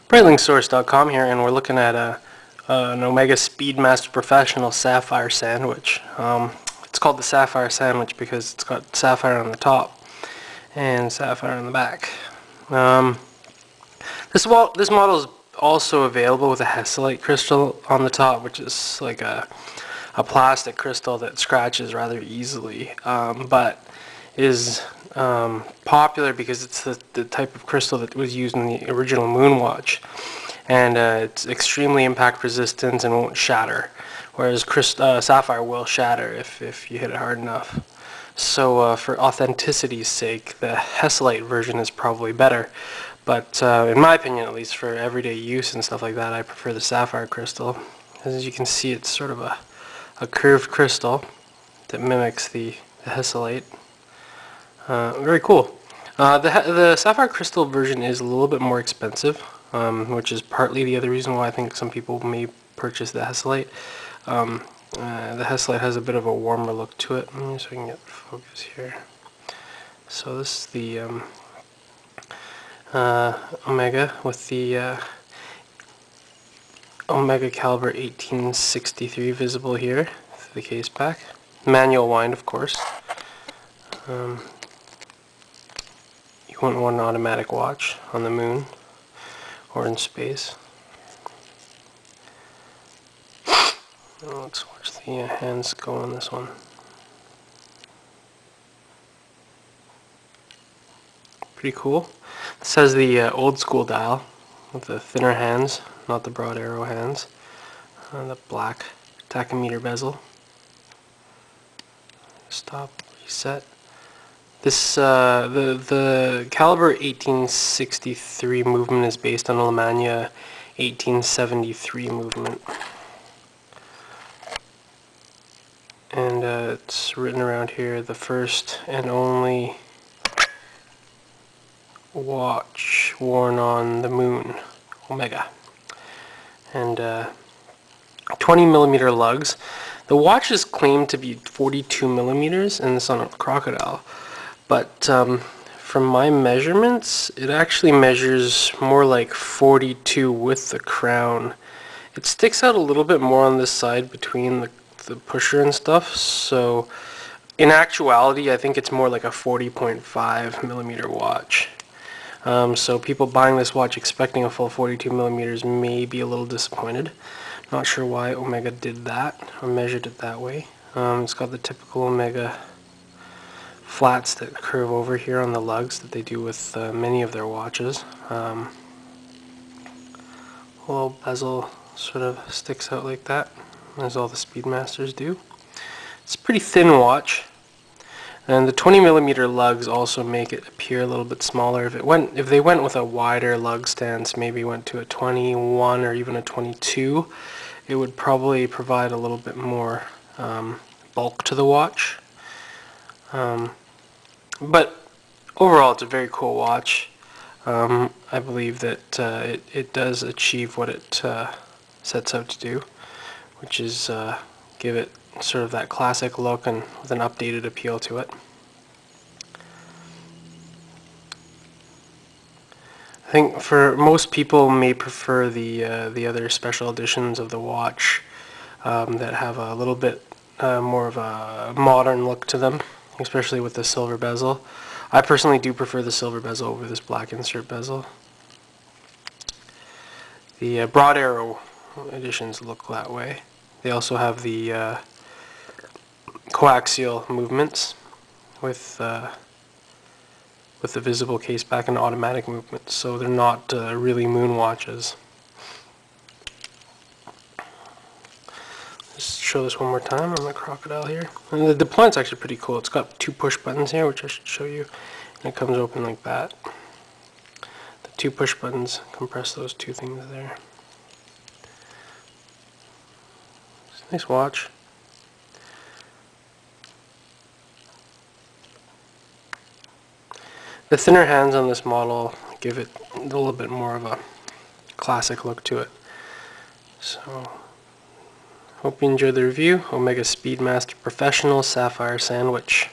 BreightlinkSource.com here, and we're looking at an Omega Speedmaster Professional Sapphire sandwich. It's called the Sapphire sandwich because it's got sapphire on the top and sapphire on the back. This model is also available with a Hesselite crystal on the top, which is like a plastic crystal that scratches rather easily, but is popular because it's the type of crystal that was used in the original moon watch, and it's extremely impact resistant and won't shatter, whereas sapphire will shatter if you hit it hard enough. So for authenticity's sake, the Hesselite version is probably better, but in my opinion, at least for everyday use and stuff like that, I prefer the sapphire crystal. As you can see, it's sort of a curved crystal that mimics the Hesselite. Very cool. The sapphire crystal version is a little bit more expensive, which is partly the other reason why I think some people may purchase the Hesselite. The Hesselite has a bit of a warmer look to it. Let me see if I can get focus here. So this is the Omega with the Omega caliber 1863 visible here through the case back. Manual wind, of course. You wouldn't want an automatic watch on the moon or in space. Now let's watch the hands go on this one. Pretty cool. This has the old school dial with the thinner hands, not the broad arrow hands. The black tachometer bezel. Stop, reset. This the caliber 1863 movement is based on a Lemania 1873 movement, and it's written around here: the first and only watch worn on the moon, Omega, and 20mm lugs. The watch is claimed to be 42mm, and it's on a crocodile. But from my measurements, it actually measures more like 42 with the crown. It sticks out a little bit more on this side between the pusher and stuff, so in actuality I think it's more like a 40.5mm watch. So people buying this watch expecting a full 42mm may be a little disappointed. Not sure why Omega did that or measured it that way. It's got the typical Omega flats that curve over here on the lugs that they do with many of their watches. A little bezel sort of sticks out like that, as all the Speedmasters do. It's a pretty thin watch, and the 20mm lugs also make it appear a little bit smaller. If they went with a wider lug stance, maybe went to a 21 or even a 22, it would probably provide a little bit more bulk to the watch. But overall, it's a very cool watch. I believe that it does achieve what it sets out to do, which is give it sort of that classic look and with an updated appeal to it. I think for most people may prefer the other special editions of the watch that have a little bit more of a modern look to them, especially with the silver bezel. I personally do prefer the silver bezel over this black insert bezel. The broad arrow editions look that way. They also have the coaxial movements with the visible case back and automatic movements, so they're not really moon watches. Just show this one more time on the crocodile here. And the deployment's actually pretty cool. It's got two push buttons here, which I should show you, and it comes open like that. The two push buttons compress those two things there. It's a nice watch. The thinner hands on this model give it a little bit more of a classic look to it. So, hope you enjoyed the review. Omega Speedmaster Professional Sapphire Sandwich.